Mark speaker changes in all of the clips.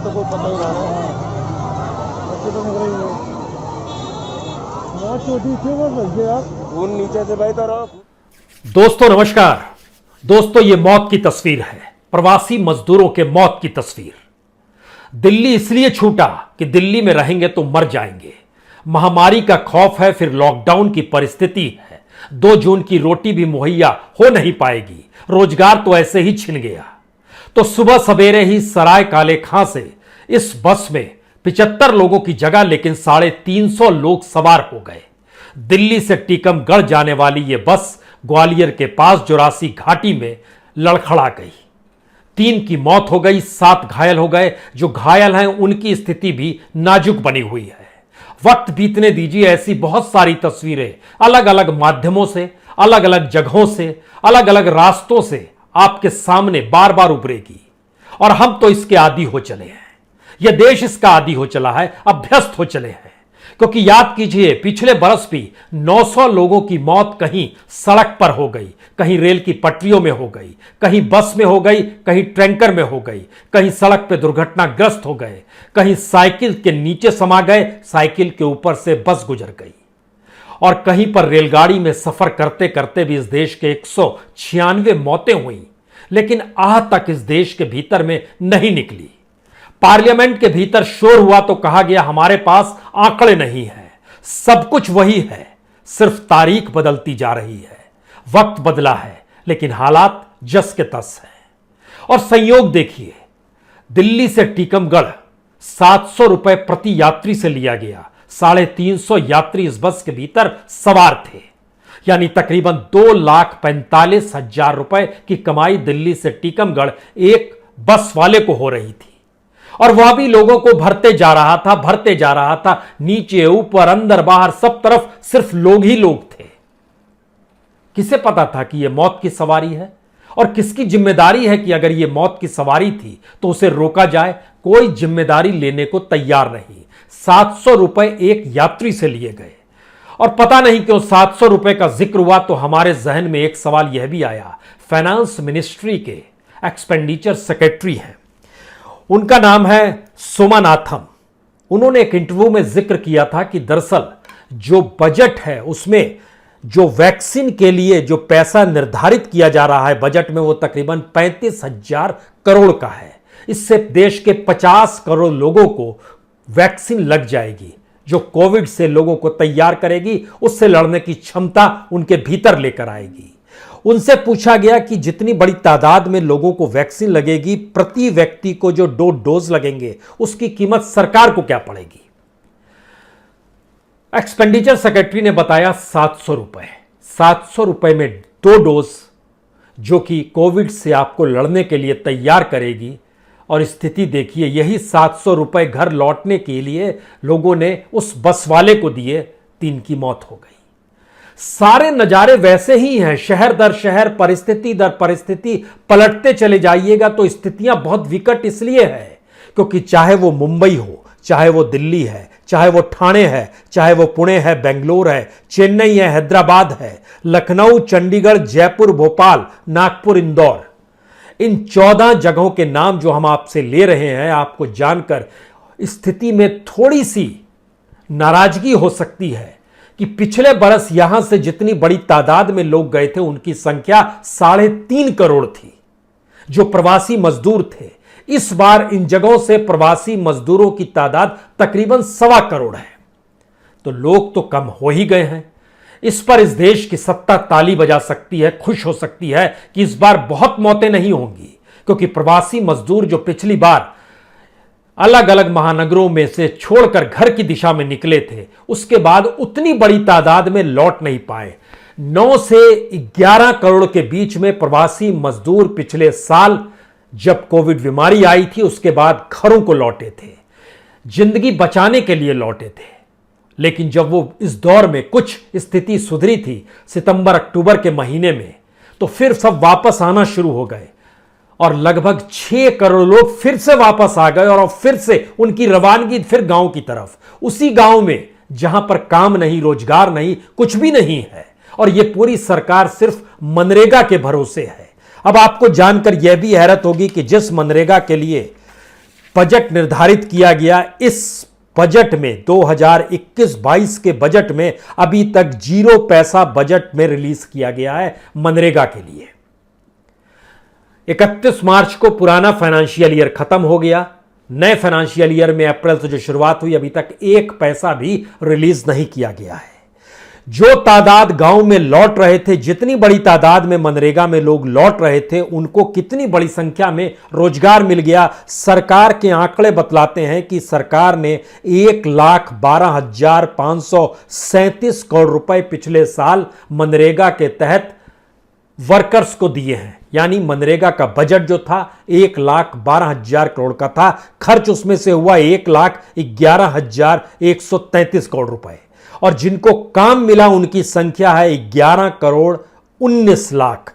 Speaker 1: तो कोई पता ही नहीं है। बच्चे तो निकल रही है। छोटी क्यों बोल रहे आप? खून नीचे से बहता रहा।
Speaker 2: दोस्तों नमस्कार। दोस्तों ये मौत की तस्वीर है, प्रवासी मजदूरों के मौत की तस्वीर। दिल्ली इसलिए छूटा कि दिल्ली में रहेंगे तो मर जाएंगे। महामारी का खौफ है, फिर लॉकडाउन की परिस्थिति है। 2 जून की रोटी भी मुहैया हो नहीं पाएगी, रोजगार तो ऐसे ही छिन गया। तो सुबह सवेरे ही सराय काले खां से इस बस में 75 लोगों की जगह लेकिन 350 लोग सवार हो गए। दिल्ली से टीकमगढ़ जाने वाली यह बस ग्वालियर के पास जोरासी घाटी में लड़खड़ा गई। 3 की मौत हो गई, 7 घायल हो गए। जो घायल हैं उनकी स्थिति भी नाजुक बनी हुई है। वक्त बीतने दीजिए, ऐसी बहुत सारी तस्वीरें अलग अलग माध्यमों से, अलग अलग जगहों से, अलग अलग रास्तों से आपके सामने बार बार उभरेगी और हम तो इसके आदी हो चले हैं। यह देश इसका आदी हो चला है, अभ्यस्त हो चले हैं। क्योंकि याद कीजिए, पिछले बरस भी 900 लोगों की मौत कहीं सड़क पर हो गई, कहीं रेल की पटरियों में हो गई, कहीं बस में हो गई, कहीं टैंकर में हो गई, कहीं सड़क पर दुर्घटनाग्रस्त हो गए, कहीं साइकिल के नीचे समा गए, साइकिल के ऊपर से बस गुजर गई, और कहीं पर रेलगाड़ी में सफर करते करते भी इस देश के 196 मौतें हुई। लेकिन आह तक इस देश के भीतर में नहीं निकली। पार्लियामेंट के भीतर शोर हुआ तो कहा गया हमारे पास आंकड़े नहीं है। सब कुछ वही है, सिर्फ तारीख बदलती जा रही है। वक्त बदला है लेकिन हालात जस के तस हैं। और संयोग देखिए, दिल्ली से टीकमगढ़ 700 रुपए प्रति यात्री से लिया गया। 350 यात्री इस बस के भीतर सवार थे, यानी तकरीबन 2,45,000 रुपए की कमाई दिल्ली से टीकमगढ़ एक बस वाले को हो रही थी। और वह भी लोगों को भरते जा रहा था, नीचे ऊपर अंदर बाहर सब तरफ सिर्फ लोग ही लोग थे। किसे पता था कि यह मौत की सवारी है, और किसकी जिम्मेदारी है कि अगर यह मौत की सवारी थी तो उसे रोका जाए? कोई जिम्मेदारी लेने को तैयार नहीं। 700 रुपए एक यात्री से लिए गए। और पता नहीं क्यों 700 रुपए का जिक्र हुआ तो हमारे जहन में एक सवाल यह भी आया। फाइनेंस मिनिस्ट्री के एक्सपेंडिचर सेक्रेटरी हैं, उनका नाम है सोमानाथम। उन्होंने एक इंटरव्यू में जिक्र किया था कि दरअसल जो बजट है उसमें जो वैक्सीन के लिए जो पैसा निर्धारित किया जा रहा है बजट में, वो तकरीबन 35,000 करोड़ का है। इससे देश के 50 करोड़ लोगों को वैक्सीन लग जाएगी, जो कोविड से लोगों को तैयार करेगी, उससे लड़ने की क्षमता उनके भीतर लेकर आएगी। उनसे पूछा गया कि जितनी बड़ी तादाद में लोगों को वैक्सीन लगेगी, प्रति व्यक्ति को जो 2 डोज लगेंगे उसकी कीमत सरकार को क्या पड़ेगी? एक्सपेंडिचर सेक्रेटरी ने बताया 700 रुपए। 700 रुपए में 2 डोज, जो कि कोविड से आपको लड़ने के लिए तैयार करेगी। और स्थिति देखिए, यही 700 रुपए घर लौटने के लिए लोगों ने उस बस वाले को दिए, 3 की मौत हो गई। सारे नजारे वैसे ही हैं, शहर दर शहर, परिस्थिति दर परिस्थिति पलटते चले जाइएगा तो स्थितियां बहुत विकट इसलिए है क्योंकि चाहे वो मुंबई हो, चाहे वो दिल्ली है, चाहे वो ठाणे है, चाहे वो पुणे है, बेंगलोर है, चेन्नई है, हैदराबाद है, लखनऊ, चंडीगढ़, जयपुर, भोपाल, नागपुर, इंदौर, इन 14 जगहों के नाम जो हम आपसे ले रहे हैं, आपको जानकर स्थिति में थोड़ी सी नाराजगी हो सकती है कि पिछले बरस यहां से जितनी बड़ी तादाद में लोग गए थे उनकी संख्या 3.5 करोड़ थी, जो प्रवासी मजदूर थे। इस बार इन जगहों से प्रवासी मजदूरों की तादाद तकरीबन 1.25 करोड़ है। तो लोग तो कम हो ही गए हैं। इस पर इस देश की सत्ता ताली बजा सकती है, खुश हो सकती है कि इस बार बहुत मौतें नहीं होंगी, क्योंकि प्रवासी मजदूर जो पिछली बार अलग अलग महानगरों में से छोड़कर घर की दिशा में निकले थे, उसके बाद उतनी बड़ी तादाद में लौट नहीं पाए। 9 से 11 करोड़ के बीच में प्रवासी मजदूर पिछले साल जब कोविड बीमारी आई थी उसके बाद घरों को लौटे थे, जिंदगी बचाने के लिए लौटे थे। लेकिन जब वो इस दौर में कुछ स्थिति सुधरी थी सितंबर अक्टूबर के महीने में, तो फिर सब वापस आना शुरू हो गए और लगभग 6 करोड़ लोग फिर से वापस आ गए और फिर से उनकी रवानगी फिर गांव की तरफ, उसी गांव में जहां पर काम नहीं, रोजगार नहीं, कुछ भी नहीं है। और यह पूरी सरकार सिर्फ मनरेगा के भरोसे है। अब आपको जानकर यह भी हैरत होगी कि जिस मनरेगा के लिए बजट निर्धारित किया गया, इस बजट में 2021-22 के बजट में अभी तक 0 पैसा बजट में रिलीज किया गया है मनरेगा के लिए। 31 मार्च को पुराना फाइनेंशियल ईयर खत्म हो गया। नए फाइनेंशियल ईयर में अप्रैल से जो शुरुआत हुई, अभी तक 1 पैसा भी रिलीज नहीं किया गया है। जो तादाद गांव में लौट रहे थे, जितनी बड़ी तादाद में मनरेगा में लोग लौट रहे थे, उनको कितनी बड़ी संख्या में रोजगार मिल गया। सरकार के आंकड़े बतलाते हैं कि सरकार ने 1,12,537 करोड़ रुपए पिछले साल मनरेगा के तहत वर्कर्स को दिए हैं। यानी मनरेगा का बजट जो था 1,12,000 करोड़ का था, खर्च उसमें से हुआ 1,11,133 करोड़ रुपए, और जिनको काम मिला उनकी संख्या है 11,19,00,000।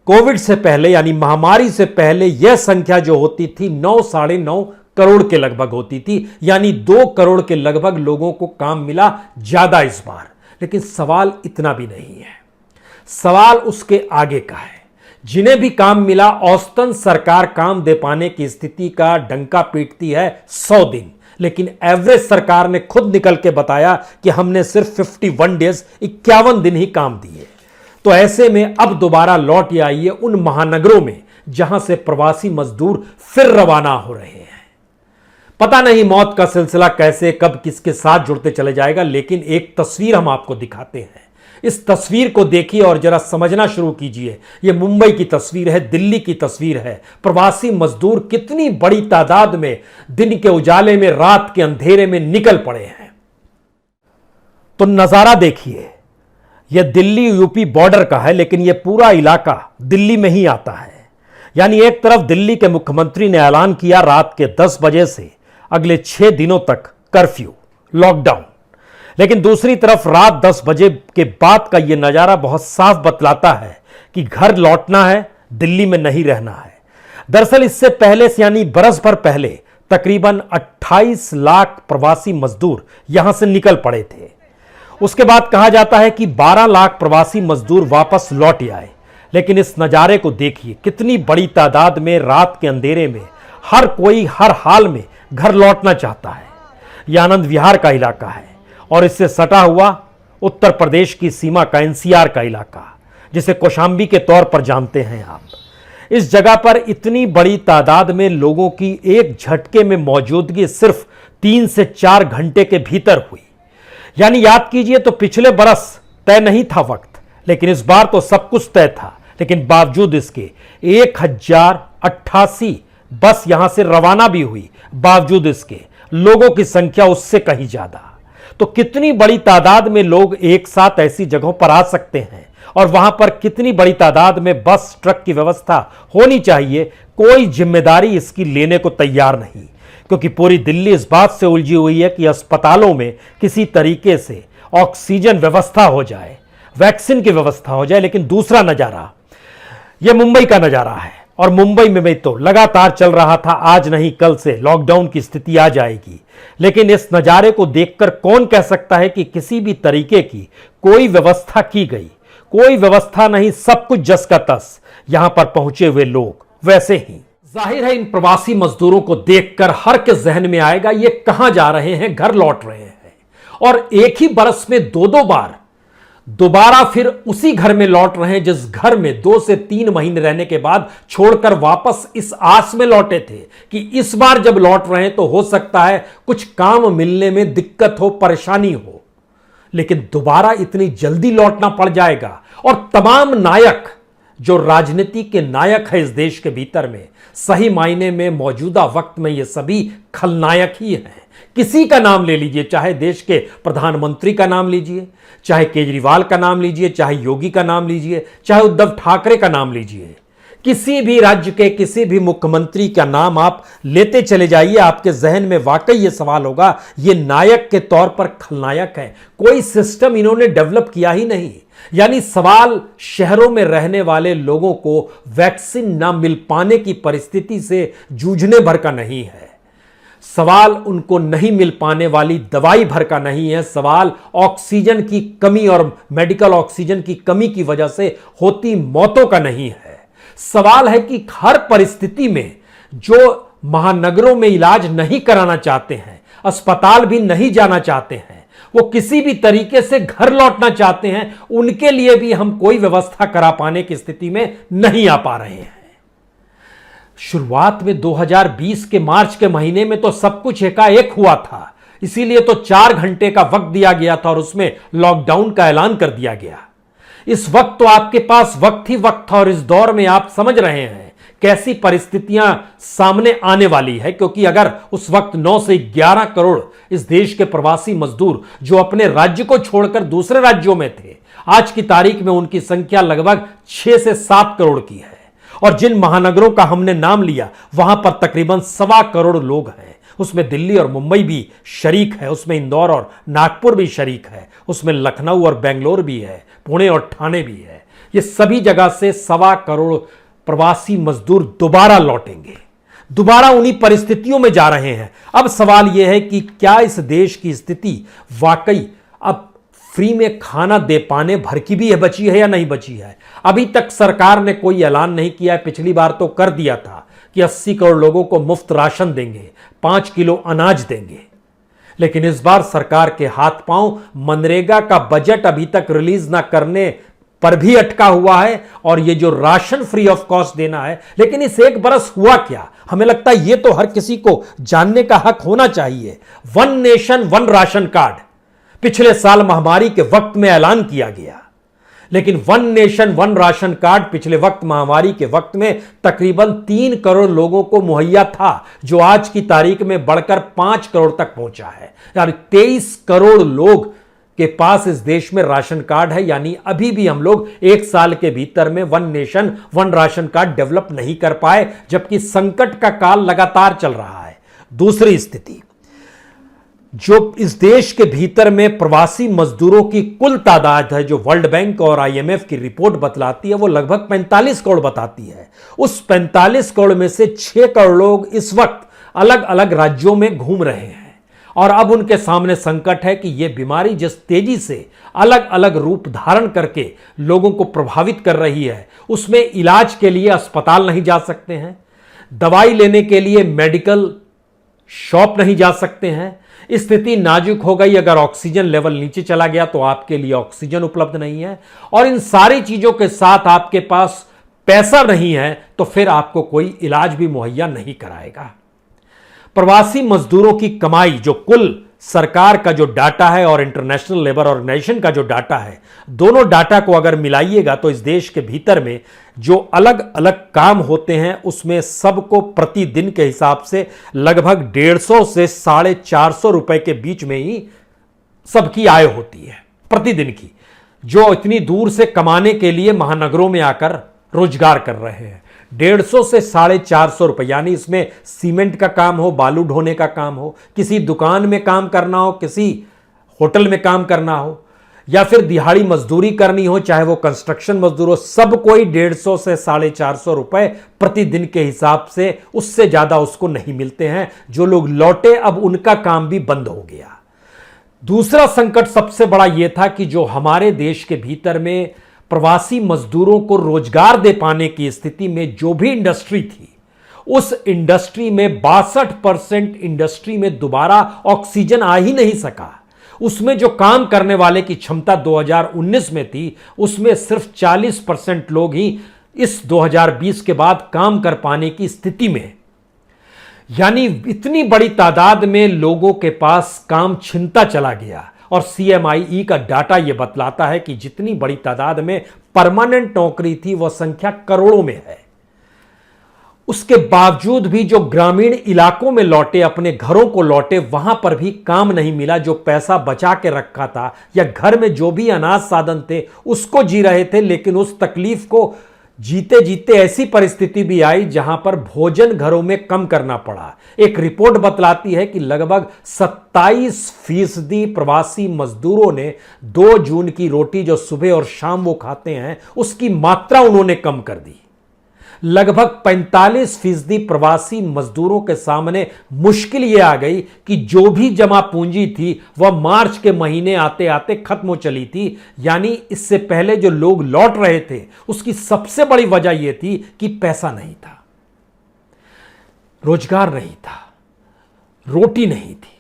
Speaker 2: कोविड से पहले यानी महामारी से पहले यह संख्या जो होती थी 9-9.5 करोड़ के लगभग होती थी, यानी 2 करोड़ के लगभग लोगों को काम मिला ज्यादा इस बार। लेकिन सवाल इतना भी नहीं है, सवाल उसके आगे का है। जिन्हें भी काम मिला, औसतन सरकार काम दे पाने की स्थिति का डंका पीटती है 100 दिन, लेकिन एवरेज सरकार ने खुद निकल के बताया कि हमने सिर्फ 51 डेज 51 दिन ही काम दिए। तो ऐसे में अब दोबारा लौट आइए उन महानगरों में जहां से प्रवासी मजदूर फिर रवाना हो रहे हैं। पता नहीं मौत का सिलसिला कैसे कब किसके साथ जुड़ते चले जाएगा, लेकिन एक तस्वीर हम आपको दिखाते हैं। इस तस्वीर को देखिए और जरा समझना शुरू कीजिए। यह मुंबई की तस्वीर है, दिल्ली की तस्वीर है। प्रवासी मजदूर कितनी बड़ी तादाद में दिन के उजाले में, रात के अंधेरे में निकल पड़े हैं। तो नजारा देखिए, यह दिल्ली यूपी बॉर्डर का है, लेकिन यह पूरा इलाका दिल्ली में ही आता है। यानी एक तरफ दिल्ली के मुख्यमंत्री ने ऐलान किया रात के 10 बजे से अगले 6 दिनों तक कर्फ्यू, लॉकडाउन, लेकिन दूसरी तरफ रात 10 बजे के बाद का यह नजारा बहुत साफ बतलाता है कि घर लौटना है, दिल्ली में नहीं रहना है। दरअसल इससे पहले से यानी बरस भर पहले तकरीबन 28 लाख प्रवासी मजदूर यहां से निकल पड़े थे। उसके बाद कहा जाता है कि 12 लाख प्रवासी मजदूर वापस लौट आए। लेकिन इस नजारे को देखिए, कितनी बड़ी तादाद में रात के अंधेरे में हर कोई हर हाल में घर लौटना चाहता है। यह आनंद विहार का इलाका है और इससे सटा हुआ उत्तर प्रदेश की सीमा का एनसीआर का इलाका, जिसे कौशांबी के तौर पर जानते हैं आप। इस जगह पर इतनी बड़ी तादाद में लोगों की एक झटके में मौजूदगी सिर्फ 3 से 4 घंटे के भीतर हुई। यानी याद कीजिए, तो पिछले बरस तय नहीं था वक्त, लेकिन इस बार तो सब कुछ तय था। लेकिन बावजूद इसके 1088 बस यहां से रवाना भी हुई, बावजूद इसके लोगों की संख्या उससे कहीं ज्यादा। तो कितनी बड़ी तादाद में लोग एक साथ ऐसी जगहों पर आ सकते हैं, और वहां पर कितनी बड़ी तादाद में बस ट्रक की व्यवस्था होनी चाहिए, कोई जिम्मेदारी इसकी लेने को तैयार नहीं। क्योंकि पूरी दिल्ली इस बात से उलझी हुई है कि अस्पतालों में किसी तरीके से ऑक्सीजन व्यवस्था हो जाए, वैक्सीन की व्यवस्था हो जाए। लेकिन दूसरा नजारा, यह मुंबई का नजारा है, और मुंबई में भी तो लगातार चल रहा था, आज नहीं कल से लॉकडाउन की स्थिति आ जाएगी। लेकिन इस नजारे को देखकर कौन कह सकता है कि किसी भी तरीके की कोई व्यवस्था की गई? कोई व्यवस्था नहीं, सब कुछ जस का तस। यहां पर पहुंचे हुए लोग वैसे ही। जाहिर है इन प्रवासी मजदूरों को देखकर हर के जहन में आएगा ये कहां जा रहे हैं, घर लौट रहे हैं, और एक ही बरस में 2-2 बार दोबारा फिर उसी घर में लौट रहे हैं जिस घर में 2 से 3 महीने रहने के बाद छोड़कर वापस इस आस में लौटे थे कि इस बार जब लौट रहे हैं तो हो सकता है कुछ काम मिलने में दिक्कत हो, परेशानी हो। लेकिन दोबारा इतनी जल्दी लौटना पड़ जाएगा। और तमाम नायक जो राजनीति के नायक है इस देश के भीतर में, सही मायने में मौजूदा वक्त में ये सभी खलनायक ही हैं। किसी का नाम ले लीजिए, चाहे देश के प्रधानमंत्री का नाम लीजिए, चाहे केजरीवाल का नाम लीजिए, चाहे योगी का नाम लीजिए, चाहे उद्धव ठाकरे का नाम लीजिए, किसी भी राज्य के किसी भी मुख्यमंत्री का नाम आप लेते चले जाइए, आपके जहन में वाकई ये सवाल होगा, ये नायक के तौर पर खलनायक है। कोई सिस्टम इन्होंने डेवलप किया ही नहीं। यानी सवाल शहरों में रहने वाले लोगों को वैक्सीन ना मिल पाने की परिस्थिति से जूझने भर का नहीं है, सवाल उनको नहीं मिल पाने वाली दवाई भर का नहीं है, सवाल ऑक्सीजन की कमी और मेडिकल ऑक्सीजन की कमी की वजह से होती मौतों का नहीं है। सवाल है कि हर परिस्थिति में जो महानगरों में इलाज नहीं कराना चाहते हैं, अस्पताल भी नहीं जाना चाहते हैं, वो किसी भी तरीके से घर लौटना चाहते हैं, उनके लिए भी हम कोई व्यवस्था करा पाने की स्थिति में नहीं आ पा रहे हैं। शुरुआत में 2020 के मार्च के महीने में तो सब कुछ एकाएक हुआ था, इसीलिए तो 4 घंटे का वक्त दिया गया था और उसमें लॉकडाउन का ऐलान कर दिया गया। इस वक्त तो आपके पास वक्त ही वक्त था और इस दौर में आप समझ रहे हैं कैसी परिस्थितियां सामने आने वाली है, क्योंकि अगर उस वक्त 9 से 11 करोड़ इस देश के प्रवासी मजदूर जो अपने राज्य को छोड़कर दूसरे राज्यों में थे, आज की तारीख में उनकी संख्या लगभग 6 से 7 करोड़ की है। और जिन महानगरों का हमने नाम लिया वहां पर तकरीबन 1.25 करोड़ लोग हैं। उसमें दिल्ली और मुंबई भी शरीक है, उसमें इंदौर और नागपुर भी शरीक है, उसमें लखनऊ और बेंगलोर भी है, पुणे और ठाणे भी है। ये सभी जगह से 1.25 करोड़ प्रवासी मजदूर दोबारा लौटेंगे, दोबारा उन्हीं परिस्थितियों में जा रहे हैं। अब सवाल यह है कि क्या इस देश की स्थिति वाकई अब फ्री में खाना दे पाने भर की भी बची है या नहीं बची है। अभी तक सरकार ने कोई ऐलान नहीं किया है। पिछली बार तो कर दिया था कि 80 करोड़ लोगों को मुफ्त राशन देंगे, 5 किलो अनाज देंगे, लेकिन इस बार सरकार के हाथ पांव मनरेगा का बजट अभी तक रिलीज ना करने पर भी अटका हुआ है। और ये जो राशन फ्री ऑफ कॉस्ट देना है, लेकिन इस 1 बरस हुआ क्या? हमें लगता है ये तो हर किसी को जानने का हक होना चाहिए। 1 नेशन 1 राशन कार्ड पिछले साल महामारी के वक्त में ऐलान किया गया, लेकिन 1 नेशन 1 राशन कार्ड पिछले वक्त महामारी के वक्त में तकरीबन 3 करोड़ लोगों को मुहैया था, जो आज की तारीख में बढ़कर 5 करोड़ तक पहुंचा है। यानी 23 करोड़ लोग के पास इस देश में राशन कार्ड है। यानी अभी भी हम लोग 1 साल के भीतर में 1 नेशन 1 राशन कार्ड डेवलप नहीं कर पाए, जबकि संकट का काल लगातार चल रहा है। दूसरी स्थिति, जो इस देश के भीतर में प्रवासी मजदूरों की कुल तादाद है, जो वर्ल्ड बैंक और IMF की रिपोर्ट बतलाती है, वो लगभग 45 करोड़ बताती है। उस 45 करोड़ में से 6 करोड़ लोग इस वक्त अलग अलग राज्यों में घूम रहे हैं। और अब उनके सामने संकट है कि यह बीमारी जिस तेजी से अलग अलग रूप धारण करके लोगों को प्रभावित कर रही है, उसमें इलाज के लिए अस्पताल नहीं जा सकते हैं, दवाई लेने के लिए मेडिकल शॉप नहीं जा सकते हैं। स्थिति नाजुक हो गई, अगर ऑक्सीजन लेवल नीचे चला गया तो आपके लिए ऑक्सीजन उपलब्ध नहीं है, और इन सारी चीजों के साथ आपके पास पैसा नहीं है तो फिर आपको कोई इलाज भी मुहैया नहीं कराएगा। प्रवासी मजदूरों की कमाई, जो कुल सरकार का जो डाटा है और इंटरनेशनल लेबर ऑर्गेनाइजेशन का जो डाटा है, दोनों डाटा को अगर मिलाइएगा तो इस देश के भीतर में जो अलग अलग काम होते हैं उसमें सबको प्रतिदिन के हिसाब से लगभग 150 से 450 रुपए के बीच में ही सबकी आय होती है प्रतिदिन की, जो इतनी दूर से कमाने के लिए महानगरों में आकर रोजगार कर रहे हैं। 150 से 450 रुपए, यानी इसमें सीमेंट का काम हो, बालू ढोने का काम हो, किसी दुकान में काम करना हो, किसी होटल में काम करना हो, या फिर दिहाड़ी मजदूरी करनी हो, चाहे वो कंस्ट्रक्शन मजदूर हो, सब कोई 150 से 450 रुपए प्रतिदिन के हिसाब से, उससे ज्यादा उसको नहीं मिलते हैं। जो लोग लौटे अब उनका काम भी बंद हो गया। दूसरा संकट सबसे बड़ा यह था कि जो हमारे देश के भीतर में प्रवासी मजदूरों को रोजगार दे पाने की स्थिति में जो भी इंडस्ट्री थी, उस इंडस्ट्री में 62% इंडस्ट्री में दोबारा ऑक्सीजन आ ही नहीं सका। उसमें जो काम करने वाले की क्षमता 2019 में थी, उसमें सिर्फ 40% लोग ही इस 2020 के बाद काम कर पाने की स्थिति में। यानी इतनी बड़ी तादाद में लोगों के पास काम छिनता चला गया। और CMIE का डाटा यह बतलाता है कि जितनी बड़ी तादाद में परमानेंट नौकरी थी वह संख्या करोड़ों में है। उसके बावजूद भी जो ग्रामीण इलाकों में लौटे, अपने घरों को लौटे, वहां पर भी काम नहीं मिला। जो पैसा बचा के रखा था या घर में जो भी अनाज साधन थे उसको जी रहे थे, लेकिन उस तकलीफ को जीते जीते ऐसी परिस्थिति भी आई जहां पर भोजन घरों में कम करना पड़ा। एक रिपोर्ट बतलाती है कि लगभग 27% प्रवासी मजदूरों ने 2 जून की रोटी जो सुबह और शाम वो खाते हैं उसकी मात्रा उन्होंने कम कर दी। लगभग 45% प्रवासी मजदूरों के सामने मुश्किल यह आ गई कि जो भी जमा पूंजी थी वह मार्च के महीने आते आते खत्म हो चली थी। यानी इससे पहले जो लोग लौट रहे थे उसकी सबसे बड़ी वजह यह थी कि पैसा नहीं था। रोजगार नहीं था, रोटी नहीं थी।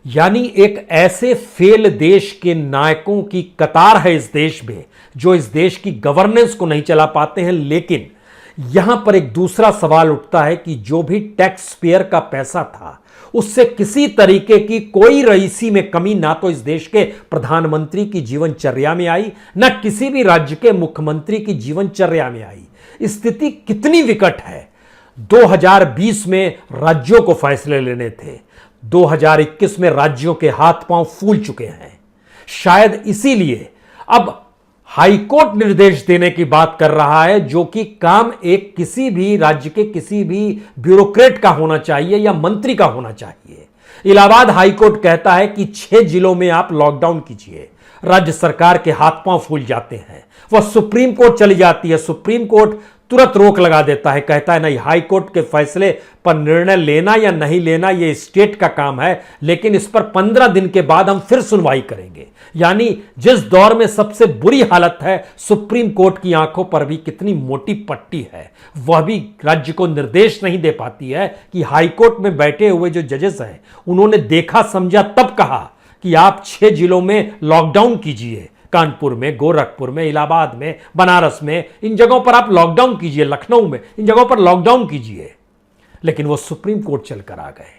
Speaker 2: यानी एक ऐसे फेल देश के नायकों की कतार है इस देश में, जो इस देश की गवर्नेंस को नहीं चला पाते हैं। लेकिन यहां पर एक दूसरा सवाल उठता है कि जो भी टैक्स पेयर का पैसा था, उससे किसी तरीके की कोई रईसी में कमी ना तो इस देश के प्रधानमंत्री की जीवनचर्या में आई, ना किसी भी राज्य के मुख्यमंत्री की जीवनचर्या में आई। स्थिति कितनी विकट है। 2020 में राज्यों को फैसले लेने थे, 2021 में राज्यों के हाथ पांव फूल चुके हैं। शायद इसीलिए अब हाईकोर्ट निर्देश देने की बात कर रहा है, जो कि काम एक किसी भी राज्य के किसी भी ब्यूरोक्रेट का होना चाहिए या मंत्री का होना चाहिए। इलाहाबाद हाईकोर्ट कहता है कि 6 जिलों में आप लॉकडाउन कीजिए। राज्य सरकार के हाथ पांव फूल जाते हैं, वह सुप्रीम कोर्ट चली जाती है। सुप्रीम कोर्ट तुरंत रोक लगा देता है, कहता है नहीं, हाई कोर्ट के फैसले पर निर्णय लेना या नहीं लेना यह स्टेट का काम है, लेकिन इस पर 15 दिन के बाद हम फिर सुनवाई करेंगे। यानी जिस दौर में सबसे बुरी हालत है, सुप्रीम कोर्ट की आंखों पर भी कितनी मोटी पट्टी है, वह भी राज्य को निर्देश नहीं दे पाती है कि हाई कोर्ट में बैठे हुए जो जजेस हैं, उन्होंने देखा समझा तब कहा कि आप 6 जिलों में लॉकडाउन कीजिए। कानपुर में, गोरखपुर में, इलाहाबाद में, बनारस में, इन जगहों पर आप लॉकडाउन कीजिए, लखनऊ में, इन जगहों पर लॉकडाउन कीजिए। लेकिन वो सुप्रीम कोर्ट चलकर आ गए।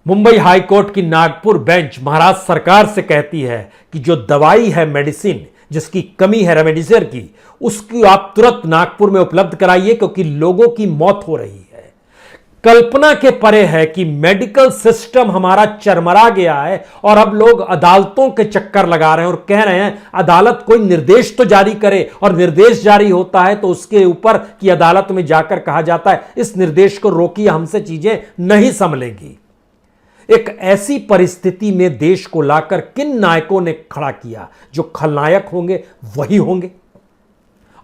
Speaker 2: मुंबई हाई कोर्ट की नागपुर बेंच महाराष्ट्र सरकार से कहती है कि जो दवाई है, मेडिसिन जिसकी कमी है रेमडेसिविर की, उसकी आप तुरंत नागपुर में उपलब्ध कराइए, क्योंकि लोगों की मौत हो रही है। कल्पना के परे है कि मेडिकल सिस्टम हमारा चरमरा गया है और अब लोग अदालतों के चक्कर लगा रहे हैं और कह रहे हैं अदालत कोई निर्देश तो जारी करे, और निर्देश जारी होता है तो उसके ऊपर की अदालत में जाकर कहा जाता है इस निर्देश को रोकिए, हमसे चीजें नहीं संभलेंगी। एक ऐसी परिस्थिति में देश को लाकर किन नायकों ने खड़ा किया? जो खलनायक होंगे वही होंगे।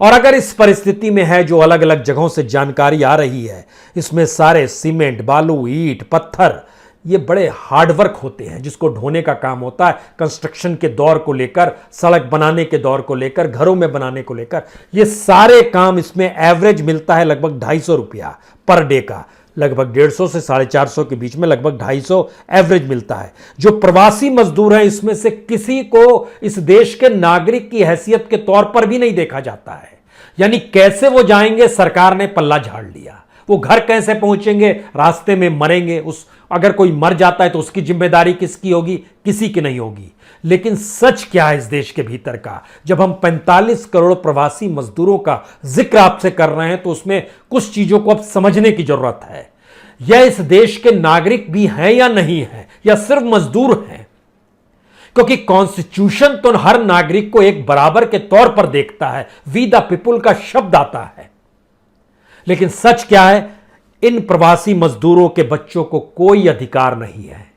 Speaker 2: और अगर इस परिस्थिति में है, जो अलग अलग जगहों से जानकारी आ रही है, इसमें सारे सीमेंट, बालू, ईंट, पत्थर, ये बड़े हार्डवर्क होते हैं जिसको ढोने का काम होता है। कंस्ट्रक्शन के दौर को लेकर, सड़क बनाने के दौर को लेकर, घरों में बनाने को लेकर, ये सारे काम, इसमें एवरेज मिलता है लगभग 250 रुपया पर डे का। लगभग 150 से 450 के बीच में लगभग 250 एवरेज मिलता है। जो प्रवासी मजदूर हैं, इसमें से किसी को इस देश के नागरिक की हैसियत के तौर पर भी नहीं देखा जाता है। यानी कैसे वो जाएंगे, सरकार ने पल्ला झाड़ लिया। वो घर कैसे पहुंचेंगे, रास्ते में मरेंगे। अगर कोई मर जाता है तो उसकी जिम्मेदारी किसकी होगी? किसी की नहीं होगी। लेकिन सच क्या है इस देश के भीतर का? जब हम 45 करोड़ प्रवासी मजदूरों का जिक्र आपसे कर रहे हैं, तो उसमें कुछ चीजों को अब समझने की जरूरत है। यह इस देश के नागरिक भी हैं या नहीं है, या सिर्फ मजदूर हैं? क्योंकि कॉन्स्टिट्यूशन तो हर नागरिक को एक बराबर के तौर पर देखता है, वी द पीपुल का शब्द आता है। लेकिन सच क्या है? इन प्रवासी मजदूरों के बच्चों को कोई अधिकार नहीं है।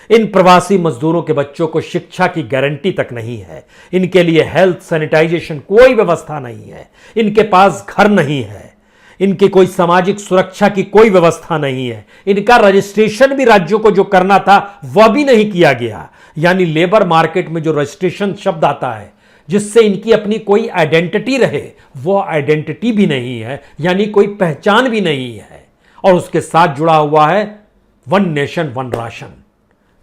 Speaker 2: इन प्रवासी मजदूरों के बच्चों को शिक्षा की गारंटी तक नहीं है। इनके लिए हेल्थ, सैनिटाइजेशन कोई व्यवस्था नहीं है। इनके पास घर नहीं है। इनकी कोई सामाजिक सुरक्षा की कोई व्यवस्था नहीं है। इनका रजिस्ट्रेशन भी राज्यों को जो करना था वह भी नहीं किया गया। यानी लेबर मार्केट में जो रजिस्ट्रेशन शब्द आता है, जिससे इनकी अपनी कोई आइडेंटिटी रहे, वो आइडेंटिटी भी नहीं है, यानी कोई पहचान भी नहीं है। और उसके साथ जुड़ा हुआ है 1 नेशन 1 राशन।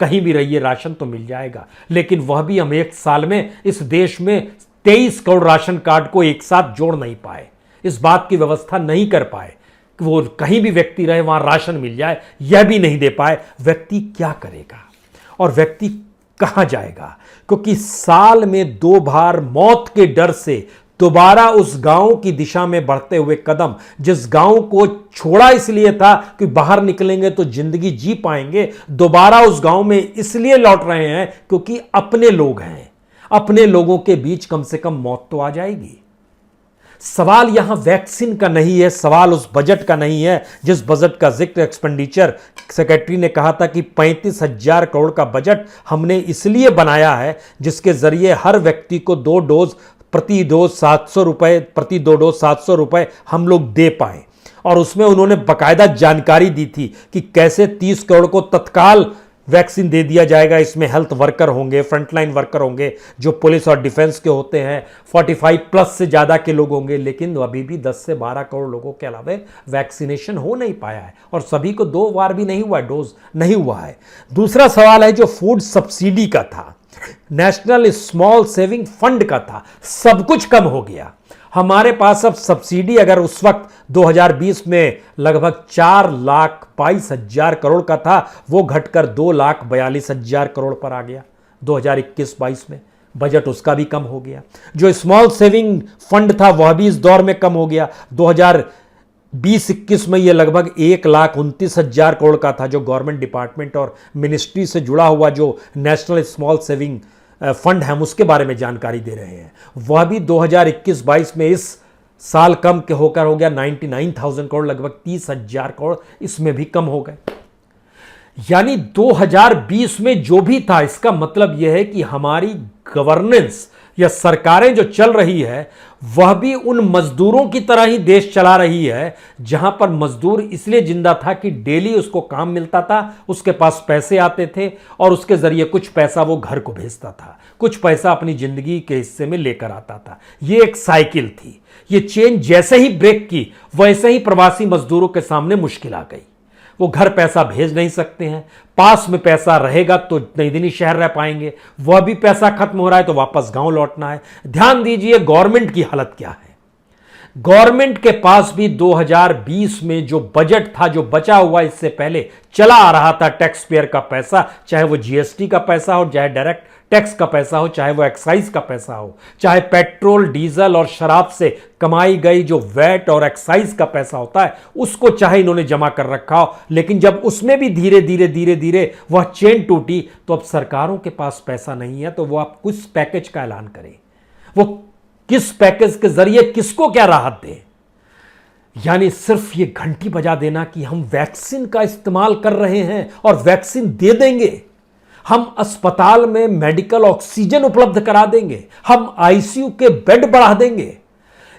Speaker 2: कहीं भी रहिए राशन तो मिल जाएगा, लेकिन वह भी हम एक साल में इस देश में 23 करोड़ राशन कार्ड को एक साथ जोड़ नहीं पाए। इस बात की व्यवस्था नहीं कर पाए कि वो कहीं भी व्यक्ति रहे वहां राशन मिल जाए, यह भी नहीं दे पाए। व्यक्ति क्या करेगा और व्यक्ति कहां जाएगा? क्योंकि साल में 2 बार मौत के डर से दोबारा उस गांव की दिशा में बढ़ते हुए कदम, जिस गांव को छोड़ा इसलिए था कि बाहर निकलेंगे तो जिंदगी जी पाएंगे, दोबारा उस गांव में इसलिए लौट रहे हैं क्योंकि अपने लोग हैं। अपने लोगों के बीच कम से कम मौत तो आ जाएगी। सवाल यहां वैक्सीन का नहीं है, सवाल उस बजट का नहीं है जिस बजट का जिक्र एक्सपेंडिचर सेक्रेटरी ने कहा था कि 35,000 करोड़ का बजट हमने इसलिए बनाया है जिसके जरिए हर व्यक्ति को 2 डोज प्रति डोज 700 रुपए, प्रति 2 डोज 700 रुपए हम लोग दे पाए। और उसमें उन्होंने बाकायदा जानकारी दी थी कि कैसे 30 करोड़ को तत्काल वैक्सीन दे दिया जाएगा। इसमें हेल्थ वर्कर होंगे, फ्रंटलाइन वर्कर होंगे, जो पुलिस और डिफेंस के होते हैं, 45 प्लस से ज़्यादा के लोग होंगे, लेकिन अभी भी 10 से 12 करोड़ लोगों के अलावा वैक्सीनेशन हो नहीं पाया है और सभी को 2 बार भी नहीं हुआ, डोज नहीं हुआ है। दूसरा सवाल है जो फूड सब्सिडी का था, नेशनल स्मॉल सेविंग फंड का था, सब कुछ कम हो गया। हमारे पास अब सब्सिडी अगर उस वक्त 2020 में लगभग 4,22,000 करोड़ का था, वो घटकर 2,42,000 करोड़ पर आ गया 2021-22 में। बजट उसका भी कम हो गया। जो स्मॉल सेविंग फंड था वह भी इस दौर में कम हो गया। 2020-21 में ये लगभग 1,29,000 करोड़ का था, जो गवर्नमेंट डिपार्टमेंट और मिनिस्ट्री से जुड़ा हुआ जो नेशनल स्मॉल सेविंग फंड हम उसके बारे में जानकारी दे रहे हैं। वह भी 2021-22 में इस साल कम के होकर हो गया 99,000 करोड़, लगभग 30,000 करोड़ इसमें भी कम हो गए। यानी 2020 में जो भी था, इसका मतलब यह है कि हमारी गवर्नेंस या सरकारें जो चल रही है वह भी उन मजदूरों की तरह ही देश चला रही है, जहां पर मजदूर इसलिए जिंदा था कि डेली उसको काम मिलता था, उसके पास पैसे आते थे और उसके जरिए कुछ पैसा वो घर को भेजता था, कुछ पैसा अपनी जिंदगी के हिस्से में लेकर आता था। ये एक साइकिल थी। ये चेन जैसे ही ब्रेक की वैसे ही प्रवासी मजदूरों के सामने मुश्किल आ गई। वो घर पैसा भेज नहीं सकते हैं, पास में पैसा रहेगा तो नई दिल्ली शहर रह पाएंगे, वह भी पैसा खत्म हो रहा है तो वापस गांव लौटना है। ध्यान दीजिए गवर्नमेंट की हालत क्या है। गवर्नमेंट के पास भी 2020 में जो बजट था, जो बचा हुआ इससे पहले चला आ रहा था टैक्स पेयर का पैसा, चाहे वो जीएसटी का पैसा हो, चाहे डायरेक्ट टैक्स का पैसा हो, चाहे वो एक्साइज का पैसा हो, चाहे पेट्रोल डीजल और शराब से कमाई गई जो वैट और एक्साइज का पैसा होता है उसको चाहे इन्होंने जमा कर रखा हो, लेकिन जब उसमें भी धीरे धीरे वह चेन टूटी तो अब सरकारों के पास पैसा नहीं है, तो वो आप किस पैकेज का ऐलान करें, वो किस पैकेज के जरिए किसको क्या राहत दे। यानी सिर्फ ये घंटी बजा देना कि हम वैक्सीन का इस्तेमाल कर रहे हैं और वैक्सीन दे देंगे, हम अस्पताल में मेडिकल ऑक्सीजन उपलब्ध करा देंगे, हम आईसीयू के बेड बढ़ा देंगे।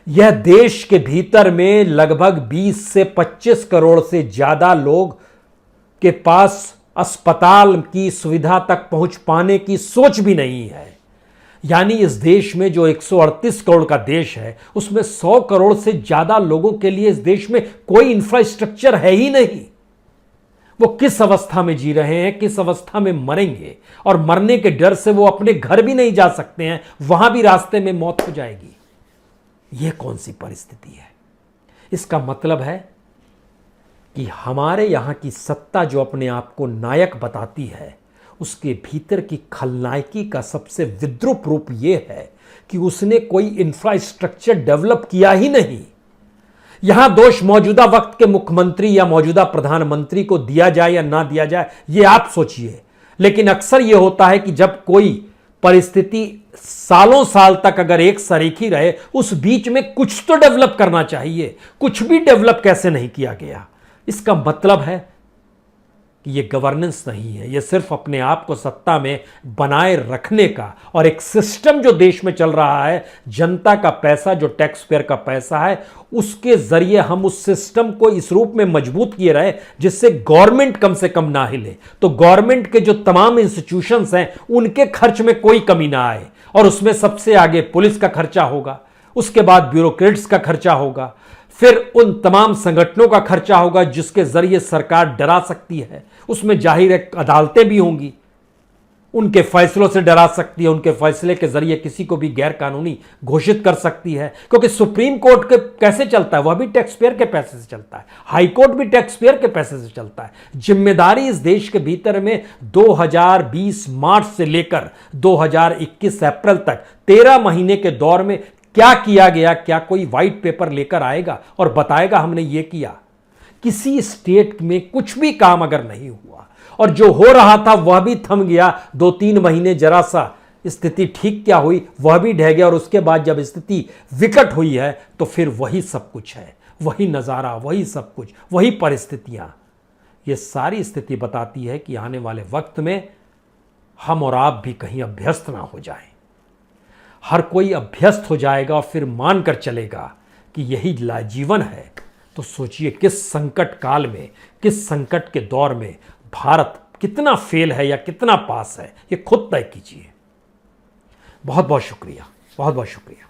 Speaker 2: यह देश के भीतर में लगभग 20 से 25 करोड़ से ज्यादा लोग के पास अस्पताल की सुविधा तक पहुंच पाने की सोच भी नहीं है। यानी इस देश में जो 138 करोड़ का देश है उसमें 100 करोड़ से ज्यादा लोगों के लिए इस देश में कोई इंफ्रास्ट्रक्चर है ही नहीं। वो किस अवस्था में जी रहे हैं, किस अवस्था में मरेंगे, और मरने के डर से वो अपने घर भी नहीं जा सकते हैं, वहां भी रास्ते में मौत हो जाएगी। यह कौन सी परिस्थिति है। इसका मतलब है कि हमारे यहां की सत्ता जो अपने आप को नायक बताती है उसके भीतर की खलनायकी का सबसे विद्रूप रूप यह है कि उसने कोई इंफ्रास्ट्रक्चर डेवलप किया ही नहीं। यहां दोष मौजूदा वक्त के मुख्यमंत्री या मौजूदा प्रधानमंत्री को दिया जाए या ना दिया जाए ये आप सोचिए, लेकिन अक्सर यह होता है कि जब कोई परिस्थिति सालों साल तक अगर एक सरीखी रहे, उस बीच में कुछ तो डेवलप करना चाहिए। कुछ भी डेवलप कैसे नहीं किया गया। इसका मतलब है कि यह गवर्नेंस नहीं है, यह सिर्फ अपने आप को सत्ता में बनाए रखने का और एक सिस्टम जो देश में चल रहा है, जनता का पैसा जो टैक्स पेयर का पैसा है, उसके जरिए हम उस सिस्टम को इस रूप में मजबूत किए रहे जिससे गवर्नमेंट कम से कम ना हिले, तो गवर्नमेंट के जो तमाम इंस्टीट्यूशंस हैं उनके खर्च में कोई कमी ना आए। और उसमें सबसे आगे पुलिस का खर्चा होगा, उसके बाद ब्यूरोक्रेट्स का खर्चा होगा, फिर उन तमाम संगठनों का खर्चा होगा जिसके जरिए सरकार डरा सकती है। उसमें जाहिर है अदालतें भी होंगी, उनके फैसलों से डरा सकती है, उनके फैसले के जरिए किसी को भी गैर कानूनी घोषित कर सकती है। क्योंकि सुप्रीम कोर्ट के कैसे चलता है, वह भी टैक्स पेयर के पैसे से चलता है, हाई कोर्ट भी टैक्स पेयर के पैसे से चलता है। जिम्मेदारी इस देश के भीतर में 2020 मार्च से लेकर 2021 अप्रैल तक 13 महीने के दौर में क्या किया गया, क्या कोई व्हाइट पेपर लेकर आएगा और बताएगा हमने ये किया। किसी स्टेट में कुछ भी काम अगर नहीं हुआ और जो हो रहा था वह भी थम गया, 2-3 महीने जरा सा स्थिति ठीक क्या हुई वह भी ढह गया, और उसके बाद जब स्थिति विकट हुई है तो फिर वही सब कुछ है, वही नजारा, वही सब कुछ, वही परिस्थितियां। ये सारी स्थिति बताती है कि आने वाले वक्त में हम और आप भी कहीं अभ्यस्त ना हो जाएं। हर कोई अभ्यस्त हो जाएगा और फिर मानकर चलेगा कि यही जीवन है, तो सोचिए किस संकट काल में, किस संकट के दौर में भारत कितना फेल है या कितना पास है, ये खुद तय कीजिए। बहुत बहुत शुक्रिया, बहुत बहुत शुक्रिया।